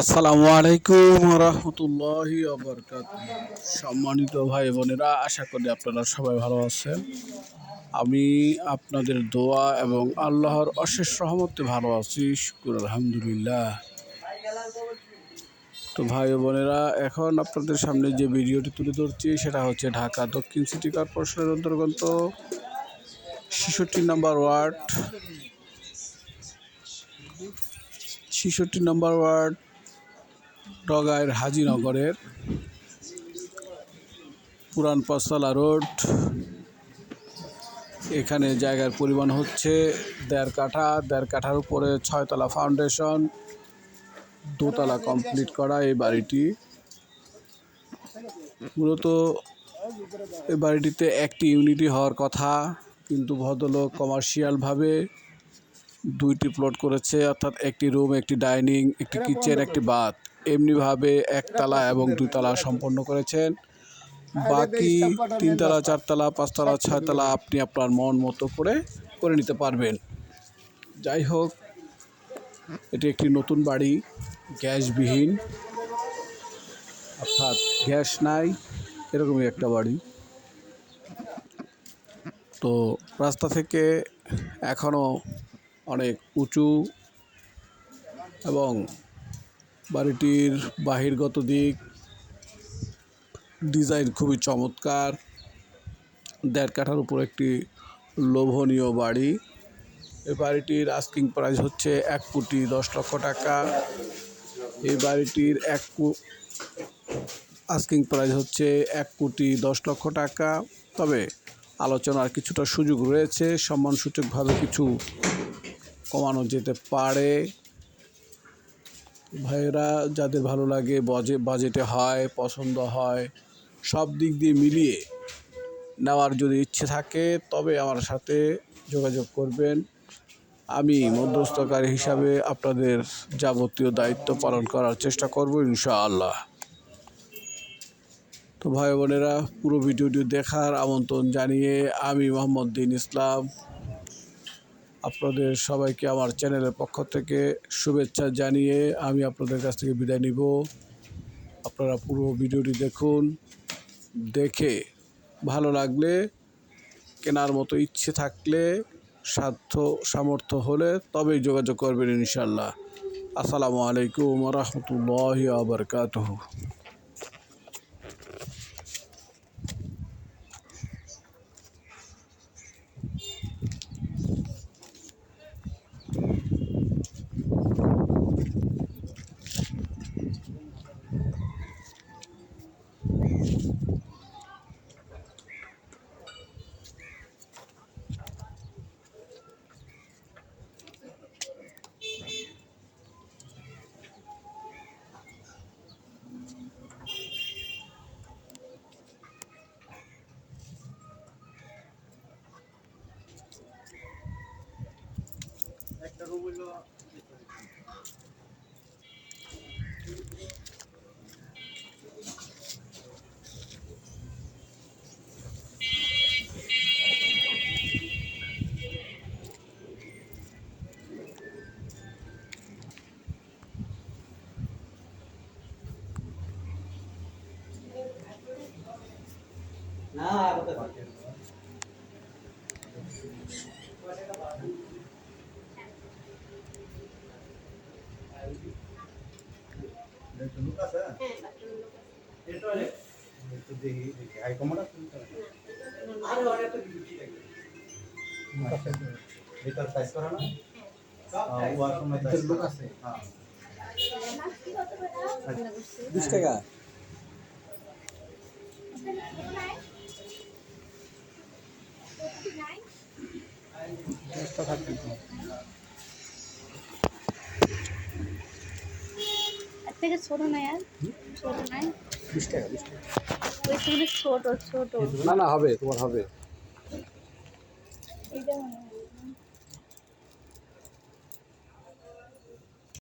আসসালামু আলাইকুম রহমতুল্লাহি সম্মানিত ভাই বোনেরা, আশা করি আপনারা সবাই ভালো আছেন। আমি আপনাদের দোয়া এবং আল্লাহর অশেষ রহমতে ভালো আছি, শুকুর আলহামদুলিল্লাহ। তো ভাই বোনেরা, এখন আপনাদের সামনে যে ভিডিওটি তুলে ধরছি সেটা হচ্ছে ঢাকা দক্ষিণ সিটি কর্পোরেশনের অন্তর্গত 66 নম্বর ওয়ার্ড ডগাইর হাজিনগরের পুরান পাঁচতলা রোড। এখানে জায়গার পরিমাণ হচ্ছে 1.5 কাঠা। 1.5 কাঠার উপরে 6 তলা ফাউন্ডেশন, 2 তলা কমপ্লিট করা এই বাড়িটি। মূলত এই বাড়িটিতে একটি ইউনিটই হওয়ার কথা, কিন্তু ভদ্রলোক কমার্শিয়ালভাবে 2টি প্লট করেছে, অর্থাৎ একটি রুম, একটি ডাইনিং, একটি কিচেন, একটি বাথ, এমনিভাবে 1 তলা এবং 2 তলা সম্পন্ন করেছেন। বাকি 3 তলা, 4 তলা, 5 তলা, 6 তলা আপনি আপনার মন মতো করে নিতে পারবেন। যাই হোক, এটি একটি নতুন বাড়ি, গ্যাসবিহীন, অর্থাৎ গ্যাস নাই, এরকমই একটা বাড়ি। তো রাস্তা থেকে এখনও অনেক উঁচু এবং বাড়িটির বাহিরগত দিক ডিজাইন খুবই চমৎকার। 1.5 কাঠার উপর একটি লোভনীয় বাড়ি। এই বাড়িটির আস্কিং প্রাইস হচ্ছে 1,10,00,000 টাকা। এই বাড়িটির আস্কিং প্রাইস হচ্ছে 1,10,00,000 টাকা। তবে আলোচনার কিছুটা সুযোগ রয়েছে, সম্মানসূচকভাবে কিছু কমানো যেতে পারে। ভাইয়েরা, যাদের ভালো লাগে, বাজেটে হয়, পছন্দ হয়, সব দিক দিয়ে মিলিয়ে নেওয়ার যদি ইচ্ছে থাকে তবে আমার সাথে যোগাযোগ করবেন। আমি মধ্যস্থকারী হিসাবে আপনাদের যাবতীয় দায়িত্ব পালন করার চেষ্টা করব ইনশাআল্লাহ। তো ভাই বোনেরা, পুরো ভিডিওটি দেখার আমন্ত্রণ জানিয়ে আমি মোহাম্মদ দিন ইসলাম আপনাদের সবাইকে আমার চ্যানেলের পক্ষ থেকে শুভেচ্ছা জানিয়ে আমি আপনাদের কাছ থেকে বিদায় নিব। আপনারা পুরো ভিডিওটি দেখুন, দেখে ভালো লাগলে, কেনার মতো ইচ্ছে থাকলে, সামর্থ্য হলে তবেই যোগাযোগ করবেন ইনশাল্লাহ। আসসালামু আলাইকুম রহমতুল্লাহি ওয়া বারাকাতুহু। একটা রুম হইলো না লোক আছে। এটা একটু দেখি হাই কমান্ড আছে আর অনেক তো ডিউটি থাকে এটা সাইজ করা না ওয়ার সময় লোক আছে। হ্যাঁ 20 টাকা থেকে ছোট না यार, ছোট নাই। 20 টাকা 20 টাকা। ওই তুমি ছোট ছোট না না, হবে, তোমার হবে। এইটা